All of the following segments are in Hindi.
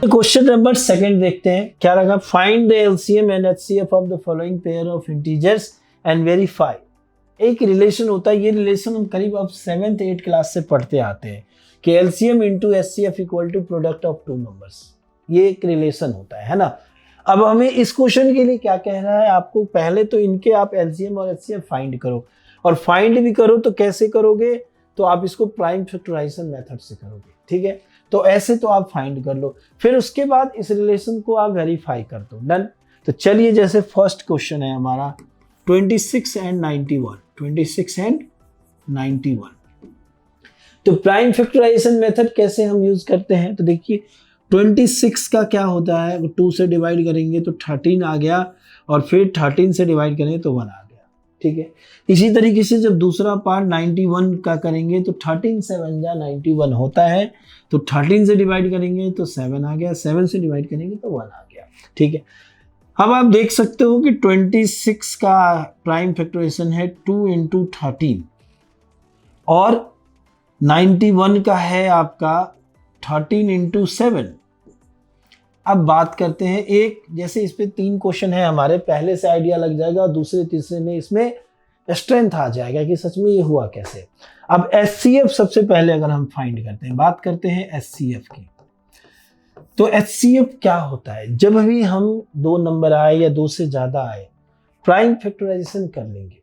क्वेश्चन नंबर सेकंड देखते हैं क्या रखा। Find the LCM and HCF of the following pair of integers and verify. एक रिलेशन होता है, ये रिलेशन हम करीब अब 7th 8th क्लास से पढ़ते आते हैं कि LCM into HCF equal to product of two numbers. ये एक रिलेशन होता है ना। अब हमें इस क्वेश्चन के लिए क्या कह रहा है आपको, पहले तो इनके आप एलसीएम और एचसीएफ फाइंड करो, और फाइंड भी करो तो कैसे करोगे, तो आप इसको प्राइम फैक्टराइजेशन मेथड से करोगे, ठीक है। तो ऐसे तो आप फाइंड कर लो, फिर उसके बाद इस रिलेशन को आप वेरीफाई कर दो। डन। तो चलिए, जैसे फर्स्ट क्वेश्चन है हमारा 26 एंड 91, 26 एंड 91। तो प्राइम फैक्टराइजेशन मेथड कैसे हम यूज करते हैं, तो देखिए 26 का क्या होता है, 2 से डिवाइड करेंगे तो 13 आ गया, और फिर 13 से डिवाइड करेंगे तो 1 आ गया, ठीक है। इसी तरीके से जब दूसरा पार्ट 91 का करेंगे तो 13 से 1 जा 91 होता है, तो 13 से डिवाइड करेंगे तो 7 आ गया, 7 से डिवाइड करेंगे तो 1 आ गया, ठीक है। अब आप देख सकते हो कि 26 का प्राइम फैक्टराइजेशन है 2 इंटू 13, और 91 का है आपका 13 इंटू 7। अब बात करते हैं एक, जैसे इस पे 3 क्वेश्चन है हमारे, पहले से आइडिया लग जाएगा, और दूसरे तीसरे में इसमें स्ट्रेंथ आ जाएगा कि सच में ये हुआ कैसे। अब एचसीएफ सबसे पहले अगर हम फाइंड करते हैं, बात करते हैं एचसीएफ की, तो एचसीएफ क्या होता है, जब भी हम 2 नंबर आए या 2 से ज्यादा आए, प्राइम फैक्टराइजेशन कर लेंगे,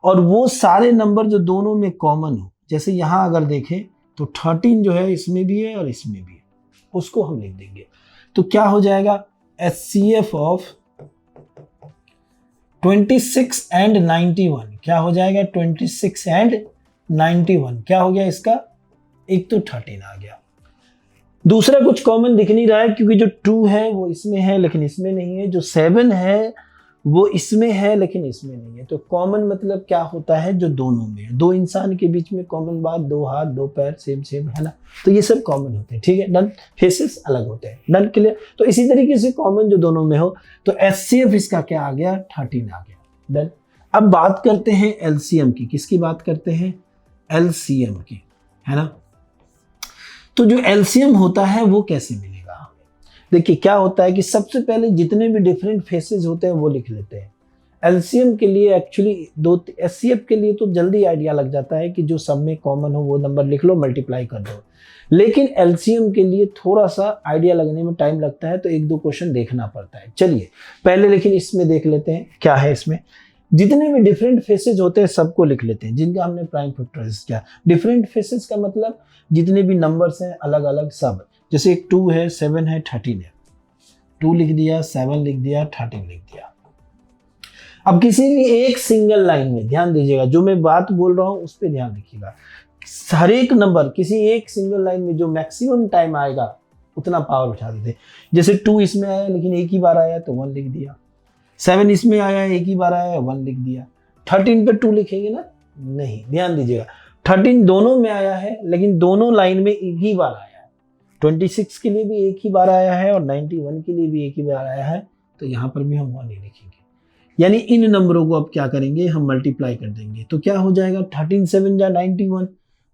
और वो सारे नंबर जो दोनों में कॉमन हो, जैसे यहां अगर देखें तो 13 जो है इसमें भी है और इसमें भी है, उसको हम लिख देंगे। तो क्या हो जाएगा, एचसीएफ ऑफ 26 एंड 91 क्या हो जाएगा, 26 एंड 91 क्या हो गया इसका, एक तो 13 आ गया। दूसरा कुछ कॉमन दिख नहीं रहा है, क्योंकि जो 2 है वो इसमें है लेकिन इसमें नहीं है, जो 7 है वो इसमें है लेकिन इसमें नहीं है। तो कॉमन मतलब क्या होता है, जो दोनों में है, 2 इंसान के बीच में कॉमन बात, 2 हाथ 2 पैर सेम सेम है ना, तो ये सब कॉमन होते हैं, ठीक है। डन। फेसेस अलग होते हैं, डन, क्लियर। तो इसी तरीके से कॉमन जो दोनों में हो, तो एचसीएफ इसका क्या आ गया, 13 आ गया, डन। अब बात करते हैं एलसीएम की, किसकी बात करते हैं, एलसीएम की, है ना। तो जो एलसीएम होता है वो कैसे मिलेगा, देखिए क्या होता है कि सबसे पहले जितने भी डिफरेंट फेसेस होते हैं वो लिख लेते हैं। एलसीएम के लिए एक्चुअली एचसीएफ के लिए तो जल्दी आइडिया लग जाता है कि जो सब में कॉमन हो वो नंबर लिख लो, मल्टीप्लाई कर दो। लेकिन एलसीएम के लिए थोड़ा सा आइडिया लगने में टाइम लगता है, तो 1-2 क्वेश्चन देखना पड़ता है। चलिए पहले लेकिन इसमें देख लेते हैं क्या है। इसमें जितने भी डिफरेंट फेसेस होते हैं सबको लिख लेते हैं, जिनका हमने प्राइम फैक्टराइज किया। डिफरेंट फेसेस का मतलब जितने भी नंबर्स हैं अलग अलग सब, जैसे एक 2 है, 7 है, 13 है, 2 लिख दिया, 7 लिख दिया, 13 लिख दिया। अब किसी भी एक सिंगल लाइन में ध्यान दीजिएगा, जो मैं बात बोल रहा हूं उस पर ध्यान रखिएगा। हर एक नंबर किसी एक सिंगल लाइन में जो मैक्सिमम टाइम आएगा उतना पावर उठा देते। जैसे 2 इसमें आया लेकिन एक ही बार आया तो 1 लिख दिया, 7 इसमें आया एक ही बार आया 1 लिख दिया। 13 पे 2 लिखेंगे ना, नहीं, ध्यान दीजिएगा 13 दोनों में आया है लेकिन दोनों लाइन में एक ही बार आया है। 26 के लिए भी एक ही बार आया है और 91 के लिए भी एक ही बार आया है, तो यहाँ पर भी हम 1 ही लिखेंगे। यानी इन नंबरों को अब क्या करेंगे, हम मल्टीप्लाई कर देंगे। तो क्या हो जाएगा, 13 7 जा 91,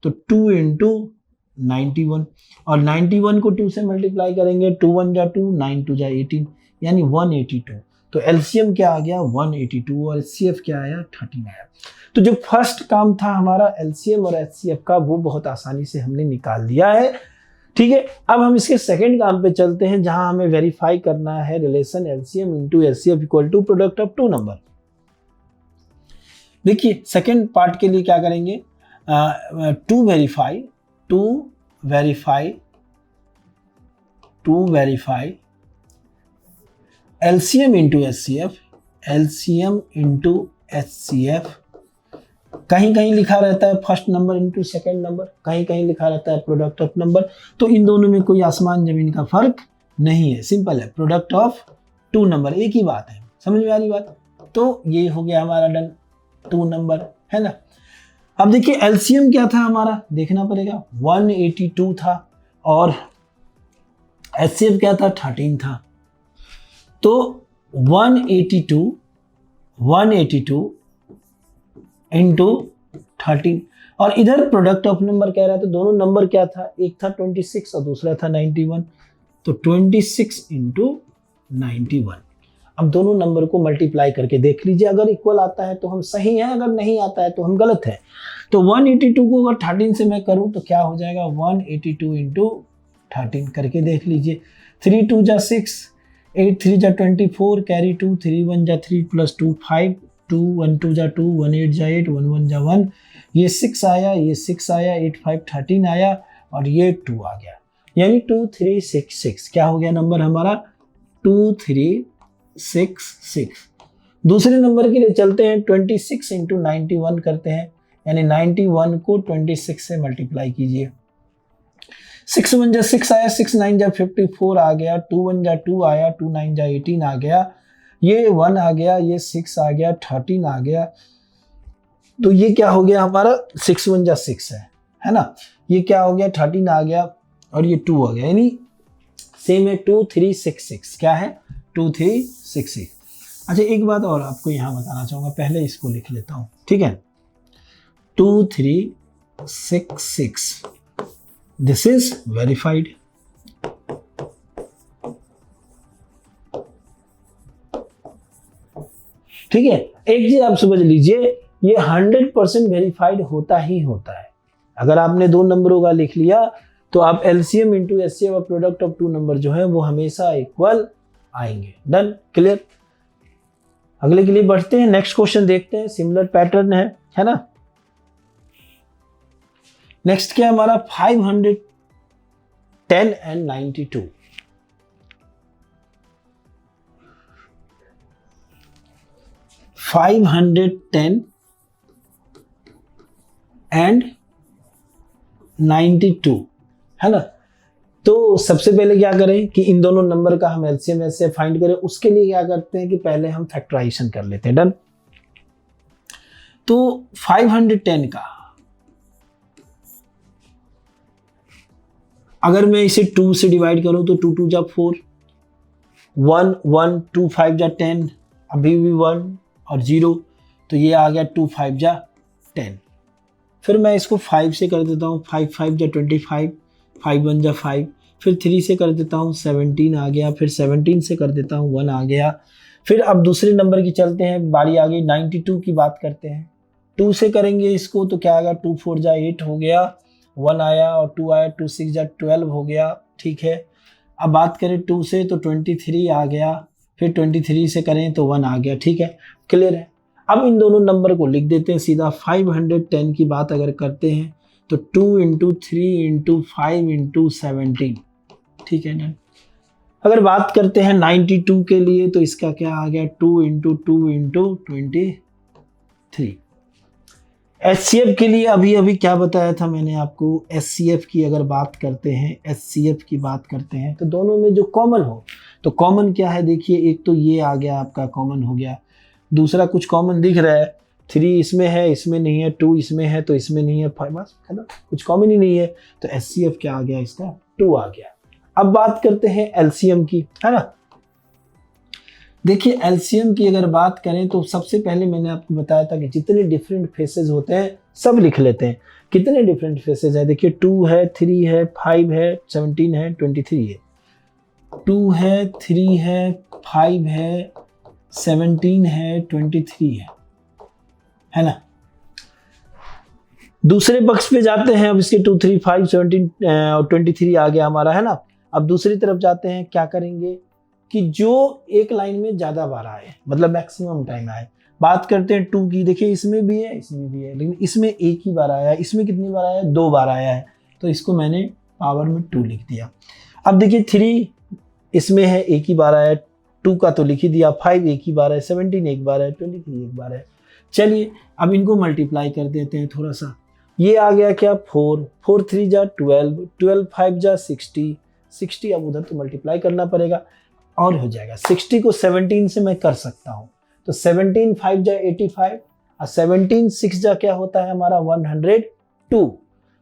तो 2 इंटू 91, और 91 को 2 से मल्टीप्लाई करेंगे, 2 1 जा 2, 9 2 जा 18, यानी 182। तो एलसीएम क्या आ गया, 182, और एचसीएफ क्या आया, 13 आया। तो जो फर्स्ट काम था हमारा एलसीएम और एचसीएफ का, वो बहुत आसानी से हमने निकाल लिया है, ठीक है। अब हम इसके सेकंड काम पे चलते हैं, जहां हमें वेरीफाई करना है relation LCM into HCF equal to product of 2 number. देखिए सेकंड पार्ट के लिए क्या करेंगे, to verify LCM into HCF, LCM into HCF. कहीं कहीं लिखा रहता है first number into second number, कहीं कहीं लिखा रहता है प्रोडक्ट ऑफ नंबर। तो इन दोनों में कोई आसमान जमीन का फर्क नहीं है, सिंपल है, प्रोडक्ट ऑफ 2 नंबर, एक ही बात है। समझ में आ रही बात। तो ये हो गया हमारा डन, 2 नंबर, है ना। अब देखिए एलसीएम क्या था हमारा, देखना पड़ेगा, 182 था, और एचसीएफ क्या था, 13 था। तो 182 इंटू 13, और इधर प्रोडक्ट ऑफ नंबर कह रहा था। दोनों नंबर क्या था, एक था 26 और दूसरा था 91। तो 26 इंटू 91। अब दोनों नंबर को मल्टीप्लाई करके देख लीजिए, अगर इक्वल आता है तो हम सही हैं, अगर नहीं आता है तो हम गलत हैं। तो 182 को अगर 13 से मैं करूं तो क्या हो जाएगा, 182 इंटू 13 करके देख लीजिए। 3 2 जा 6, 8 3 जा 24, कैरी 2, 3 1 जा 3 प्लस 2 5, 2 1 2 जा 2, 1 8 जा 8, 1 1 जा 1, ये 6 आया, ये 6 आया, 8 5 13 आया और ये 2 आ गया, यानी 2366 क्या हो गया नंबर हमारा, 2366। दूसरे नंबर के लिए चलते हैं, 26 इंटू 91 करते हैं, यानी 91 को 26 से मल्टीप्लाई कीजिए। 6 1 जा 6 आया, 6 9 जा 54 आ गया, 2 1 जा 2 आया, 2 9 जा 18 आ गया, ये 1 आ गया, ये 6 आ गया, 13 आ गया। तो ये क्या हो गया हमारा, 6 1 जा 6 है ना, ये क्या हो गया 13 आ गया और ये 2 आ गया, यानी सेम है 2366, क्या है 2366। अच्छा एक बात और आपको यहाँ बताना चाहूँगा, पहले इसको लिख लेता हूँ, ठीक है, 2366, दिस इज वेरीफाइड। ठीक है, एक चीज आप समझ लीजिए, ये 100% वेरीफाइड होता ही होता है। अगर आपने दो नंबरों का लिख लिया तो आप एलसीएम इंटू एचसीएफ और प्रोडक्ट ऑफ टू नंबर जो है वो हमेशा इक्वल आएंगे। Done, clear. अगले के लिए बढ़ते हैं, नेक्स्ट क्वेश्चन देखते हैं, सिमिलर पैटर्न है ना। नेक्स्ट क्या है हमारा, 510 एंड 92। 510 एंड 92 है ना। तो सबसे पहले क्या करें कि इन दोनों नंबर का हम एलसीएम ऐसे फाइंड करें, उसके लिए क्या करते हैं कि पहले हम फैक्टराइजेशन कर लेते हैं। डन। तो 510 का अगर मैं इसे 2 से डिवाइड करूं तो 2 2 जा 4, 1 1 2 5 जा 10, अभी भी 1 और 0, तो ये आ गया 2 5 जा 10। फिर मैं इसको 5 से कर देता हूँ, 5 5 जा 25, 5 1 जा 5, फिर 3 से कर देता हूँ 17 आ गया, फिर 17 से कर देता हूँ 1 आ गया। फिर अब दूसरे नंबर की चलते हैं, बारी आ गई 92 की बात करते हैं। 2 से करेंगे इसको तो क्या आएगा, 2 4 जा 8 हो गया, 1 आया और 2 आया, 2 6 जा 12 हो गया। ठीक है, अब बात करें 2 से तो 23 आ गया, फिर 23 से करें तो 1 आ गया। ठीक है, क्लियर है। अब इन दोनों नंबर को लिख देते हैं सीधा। 510 की बात अगर करते हैं तो 2 इंटू 3 इंटू 5 इंटू 17। ठीक है ना। अगर बात करते हैं 92 के लिए तो इसका क्या आ गया, 2 इंटू 2 इंटू 23। एचसीएफ के लिए अभी अभी क्या बताया था मैंने आपको, एचसीएफ की अगर बात करते हैं, एचसीएफ की बात करते हैं तो दोनों में जो कॉमन हो, तो कॉमन क्या है देखिए, एक तो ये आ गया आपका कॉमन हो गया, दूसरा कुछ कॉमन दिख रहा है, 3 इसमें है इसमें नहीं है, 2 इसमें है तो इसमें नहीं है, 5 बस है ना, कुछ कॉमन ही नहीं है। तो एचसीएफ क्या आ गया इसका, 2 आ गया। अब बात करते हैं एलसीएम की, है ना। देखिए एलसीएम की अगर बात करें तो सबसे पहले मैंने आपको बताया था कि जितने डिफरेंट फेसेस होते हैं सब लिख लेते हैं। कितने डिफरेंट फेसेस है देखिए, 2 है, 3 है, 5 है, 17 है, 23 है। 2 है, 3 है, 5 है, 17 है, 23 है ना। दूसरे पक्ष पे जाते हैं, अब इसके 2 3 5 17 और 23 आ गया हमारा, है ना। अब दूसरी तरफ जाते हैं, क्या करेंगे कि जो एक लाइन में ज्यादा बार आए, मतलब मैक्सिमम टाइम आए। बात करते हैं 2 की, देखिए इसमें भी है इसमें भी है, लेकिन इसमें एक ही बार आया है, इसमें कितनी बार आया है, 2 बार आया है, तो इसको मैंने पावर में 2 लिख दिया। अब देखिए 3 इसमें है, एक ही बार आया, 2 का तो लिख ही दिया, 5 एक ही बार है, 17 एक बार है, 23 एक बार है। चलिए अब इनको मल्टीप्लाई कर देते हैं थोड़ा सा। ये आ गया क्या, 4 4 3 जा 12, 12 5 जा 60, 60 अब उधर तो मल्टीप्लाई करना पड़ेगा और हो जाएगा। 60 को 17 से मैं कर सकता हूँ, तो 17 5 जा 85 और 17 6 जा क्या होता है हमारा 102,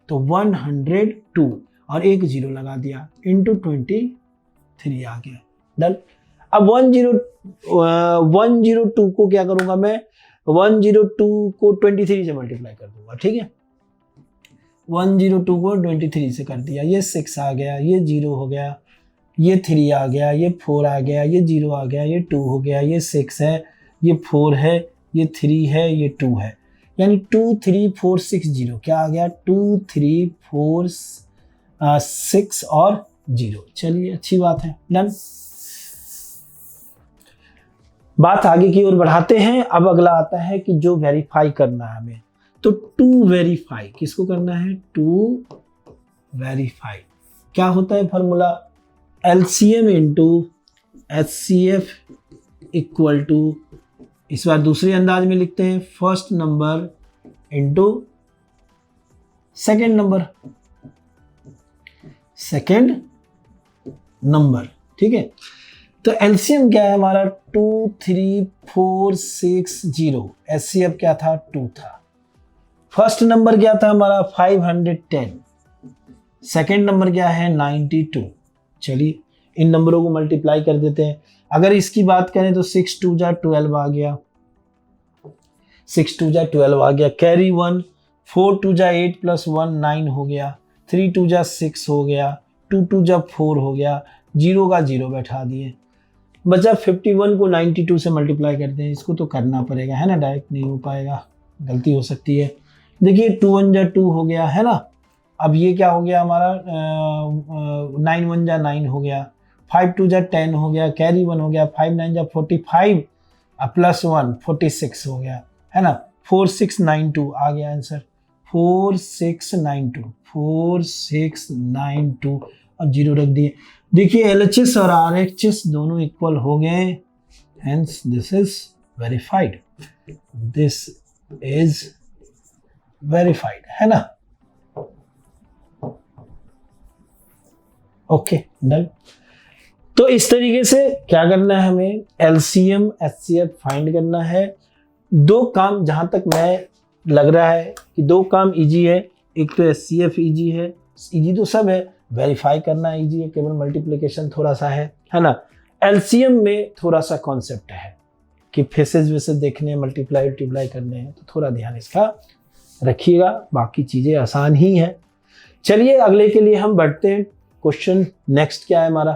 तो 102 और एक 0 लगा दिया इंटू 23 आ गया। डन। अब 102 को क्या करूंगा मैं, 102 को 23 से मल्टीप्लाई कर दूंगा। ठीक है, 102 को 23 से कर दिया, ये 6 आ गया, ये 0 हो गया, ये 3 आ गया, ये 4 आ गया, ये 0 आ गया, ये 2 हो गया, ये 6 है, ये 4 है, ये 3 है, ये 2 है, यानी 2 3 4 6 0 क्या आ गया 2 3 4 6 और 0। चलिए अच्छी बात है, डन। बात आगे की ओर बढ़ाते हैं। अब अगला आता है कि जो वेरीफाई करना है हमें, तो टू वेरीफाई किसको करना है, टू वेरीफाई क्या होता है formula, LCM into HCF equal to, इस बार दूसरे अंदाज में लिखते हैं, first number into second number, second number, ठीक है। तो एलसीएम क्या है हमारा 2 3 4 6 0, एचसीएफ क्या था 2 था, फर्स्ट नंबर क्या था हमारा 510, सेकेंड नंबर क्या है 92। चलिए इन नंबरों को मल्टीप्लाई कर देते हैं। अगर इसकी बात करें तो 6 2 जा 12 आ गया, 6 2 जा 12 आ गया, कैरी 1, 4 2 जा 8 प्लस 1 9 हो गया, 3 2 जा 6 हो गया, 2 2 जा 4 हो गया, 0 का 0 बैठा दिए, बचा 51 को 92 से मल्टीप्लाई करते हैं। इसको तो करना पड़ेगा है ना, डायरेक्ट नहीं हो पाएगा, गलती हो सकती है। देखिए 2 1 जा 2 हो गया है ना, अब ये क्या हो गया हमारा 9 1 जा 9 हो गया, 5 2 जा 10 हो गया, कैरी 1 हो गया, 5 9 जा 45 प्लस 1 46 हो गया है ना, 4692 आ गया आंसर, 4692 4692 और 0 रख दिए। देखिए एलएचएस और आरएचएस दोनों इक्वल हो गए, hence this is verified, this is verified है ना। Okay done. तो इस तरीके से क्या करना है हमें, एलसीएम एचसीएफ फाइंड करना है। दो काम जहां तक मैं लग रहा है कि दो काम इजी है, एक तो एचसीएफ इजी है, इजी तो सब है, वेरीफाई करना इजी है, केवल मल्टीप्लिकेशन थोड़ा सा है ना। एलसीएम में थोड़ा सा कॉन्सेप्ट है कि फेसेस वेसेस देखने, मल्टीप्लाई करने हैं, तो थोड़ा ध्यान इसका रखिएगा, बाकी चीजें आसान ही है। चलिए अगले के लिए हम बढ़ते हैं। क्वेश्चन नेक्स्ट क्या है हमारा,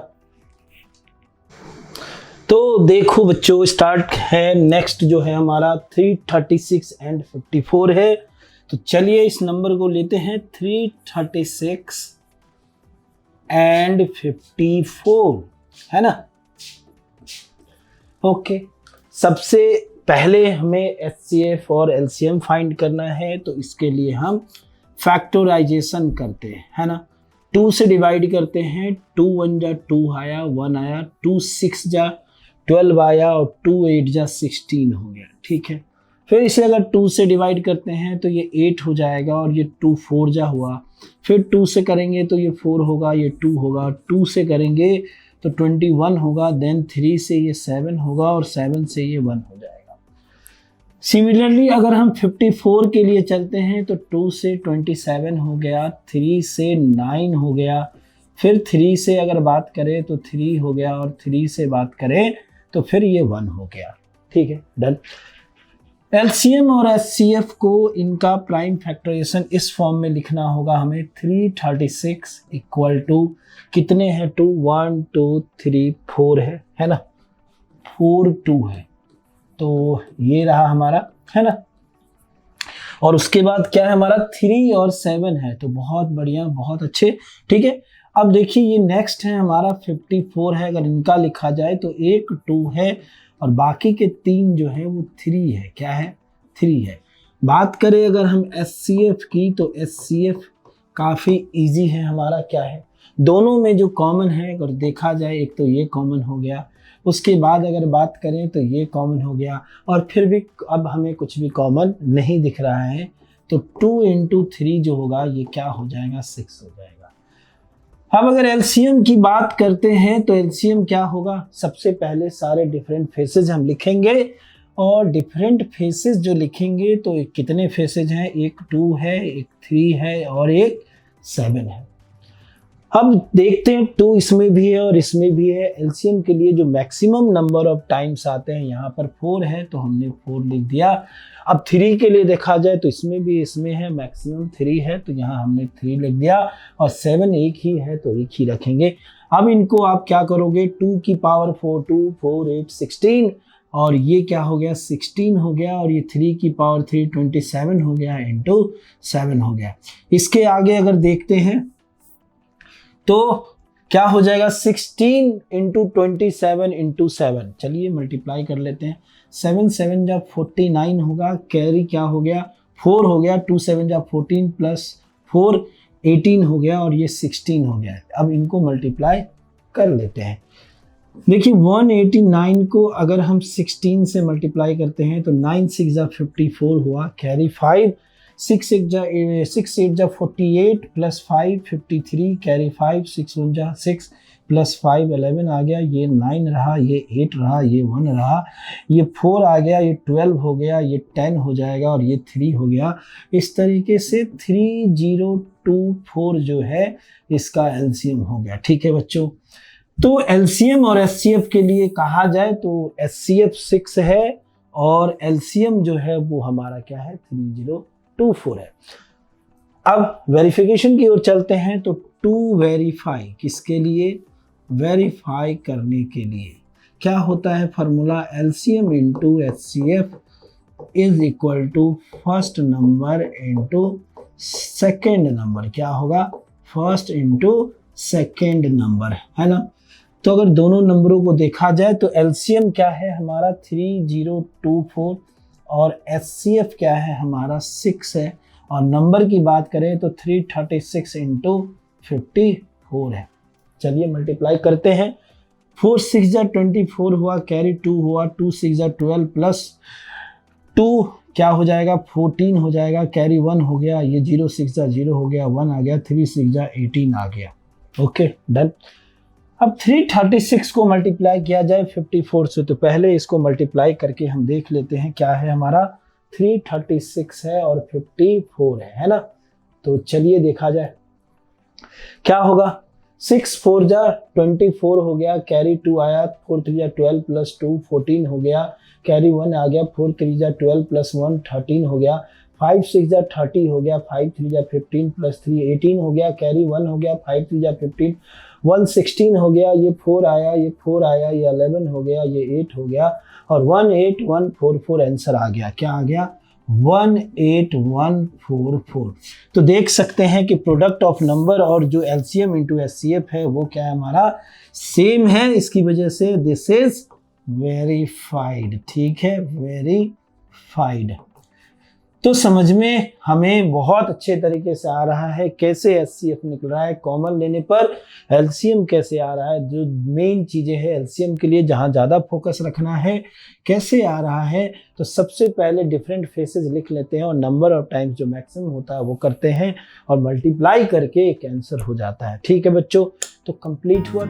तो देखो बच्चों स्टार्ट है नेक्स्ट जो है हमारा 336 एंड 54 है। तो चलिए इस नंबर को लेते हैं 336 एंड 54 है ना। ओके सबसे पहले हमें एचसीएफ और एलसीएम फाइंड करना है, तो इसके लिए हम फैक्टराइजेशन करते हैं है ना। 2 से डिवाइड करते हैं, 2 1 जा 2 आया, 1 आया, 2 6 जा 12 आया और 2 8 जा 16 हो गया, ठीक है। फिर इसे अगर 2 से डिवाइड करते हैं तो ये 8 हो जाएगा और ये 2 4 जा हुआ, फिर 2 से करेंगे तो ये 4 होगा, ये 2 होगा, 2 से करेंगे तो 21 होगा, देन 3 से ये 7 होगा और 7 से ये 1 हो जाएगा। सिमिलरली अगर हम 54 के लिए चलते हैं तो 2 से 27 हो गया, 3 से 9 हो गया, फिर 3 से अगर बात करें तो 3 हो गया और 3 से बात करें तो फिर ये 1 हो गया, ठीक है डन। एलसीएम और एचसीएफ को इनका प्राइम फैक्टराइजेशन इस फॉर्म में लिखना होगा हमें, 336 इक्वल टू कितने हैं 2 1 2 3 4 है ना, 4 2 है, तो ये रहा हमारा है ना। और उसके बाद क्या है हमारा 3 और 7 है, तो बहुत बढ़िया बहुत अच्छे, ठीक है। अब देखिए ये नेक्स्ट है हमारा 54 है, अगर इनका लिखा जाए तो 1 2 है और बाकी के 3 जो है वो 3 है, क्या है 3 है। बात करें अगर हम एचसीएफ की तो एचसीएफ काफ़ी इजी है हमारा, क्या है दोनों में जो कॉमन है अगर देखा जाए, एक तो ये कॉमन हो गया, उसके बाद अगर बात करें तो ये कॉमन हो गया, और फिर भी अब हमें कुछ भी कॉमन नहीं दिख रहा है, तो 2 × 3 जो होगा ये क्या हो जाएगा 6 हो जाएगा। अब अगर एलसीएम की बात करते हैं तो एलसीएम क्या होगा, सबसे पहले सारे डिफरेंट फेसेस हम लिखेंगे, और डिफरेंट फेसेस जो लिखेंगे तो कितने फेसेस हैं, एक 2 है, एक 3 है और एक 7 है। अब देखते हैं 2 इसमें भी है और इसमें भी है। एलसीएम के लिए जो मैक्सिमम नंबर ऑफ टाइम्स आते हैं यहाँ पर 4 है, तो हमने 4 लिख दिया। अब 3 के लिए देखा जाए तो इसमें भी इसमें है मैक्सिमम 3 है, तो यहाँ हमने 3 लिख दिया, और 7 एक ही है तो एक ही रखेंगे। अब इनको आप क्या करोगे, 2 की पावर 4, 2 4 8 16, और ये क्या हो गया 16 हो गया, और ये 3 की पावर 3 27 हो गया इंटू 7 हो गया। इसके आगे अगर देखते हैं तो क्या हो जाएगा 16 इंटू 27 इंटू 7, चलिए मल्टीप्लाई कर लेते हैं। 7 7 जब 49 होगा, कैरी क्या हो गया 4 हो गया, 2 7 जब 14 प्लस 4 18 हो गया, और ये 16 हो गया। अब इनको मल्टीप्लाई कर लेते हैं। देखिए 189 को अगर हम 16 से मल्टीप्लाई करते हैं तो 9 6 जा 54 हुआ, कैरी 5, 6 8 जा 48 प्लस 5 53, कैरी 5, 6 1 जा 6 प्लस 5 11 आ गया, ये 9 रहा, ये 8 रहा, ये 1 रहा, ये 4 आ गया, ये 12 हो गया, ये 10 हो जाएगा, और ये 3 हो गया। इस तरीके से 3024 जो है इसका एलसीएम हो गया। ठीक है बच्चों, तो एलसीएम और एचसीएफ के लिए कहा जाए तो एचसीएफ 6 है और एलसीएम जो है वो हमारा क्या है 3024 है। अब वेरिफिकेशन की ओर चलते हैं, तो टू वेरीफाई, किसके लिए, वेरीफाई करने के लिए क्या होता है formula, LCM into HCF is equal to first number into second number. क्या होगा, फर्स्ट इंटू सेकेंड नंबर, है ना। तो अगर दोनों नंबरों को देखा जाए तो एलसीएम क्या है हमारा 3024 और एचसीएफ क्या है हमारा 6 है, और नंबर की बात करें तो 336 इंटू 54 है। चलिए मल्टीप्लाई करते हैं। 4 6 जा 24 हुआ, कैरी 2 हुआ, 2 6 जा 12 प्लस 2 क्या हो जाएगा 14 हो जाएगा, कैरी 1 हो गया, ये 0 6 जा 0 हो गया, 1 आ गया, 3 6 जा 18 आ गया। Okay done. अब 336 को मल्टीप्लाई किया जाए 54 से, तो पहले इसको मल्टीप्लाई करके हम देख लेते हैं क्या है हमारा 336 है और 54 है ना। तो चलिए देखा जाए क्या होगा। 6 4 जा 24 हो गया, कैरी 2 आया, 4 3 जा 12 प्लस 2 14 हो गया, कैरी 1 आ गया, 4 3 जा 12 प्लस 1 13 हो गया, 5 6 जा 30 हो गया, 5 3 जा 15 प्लस 3 18 हो गया, कैरी 1 हो गया, 5 3 जा 15 1 16 हो गया, ये 4 आया, ये 4 आया, ये 11 हो गया, ये 8 हो गया, और 18144 आंसर आ गया। क्या आ गया 18144। तो देख सकते हैं कि प्रोडक्ट ऑफ नंबर और जो एलसीएम इंटू एचसीएफ है वो क्या है हमारा सेम है, इसकी वजह से दिस इज वेरीफाइड। ठीक है, वेरीफाइड। तो समझ में हमें बहुत अच्छे तरीके से आ रहा है कैसे एचसीएफ निकल रहा है, कॉमन लेने पर एलसीएम कैसे आ रहा है, जो मेन चीजें हैं एलसीएम के लिए जहां ज्यादा फोकस रखना है कैसे आ रहा है। तो सबसे पहले डिफरेंट फेसेस लिख लेते हैं और नंबर ऑफ टाइम्स जो मैक्सिमम होता है वो करते हैं और मल्टीप्लाई करके एक आंसर हो जाता है। ठीक है बच्चों, तो कंप्लीट हुआ।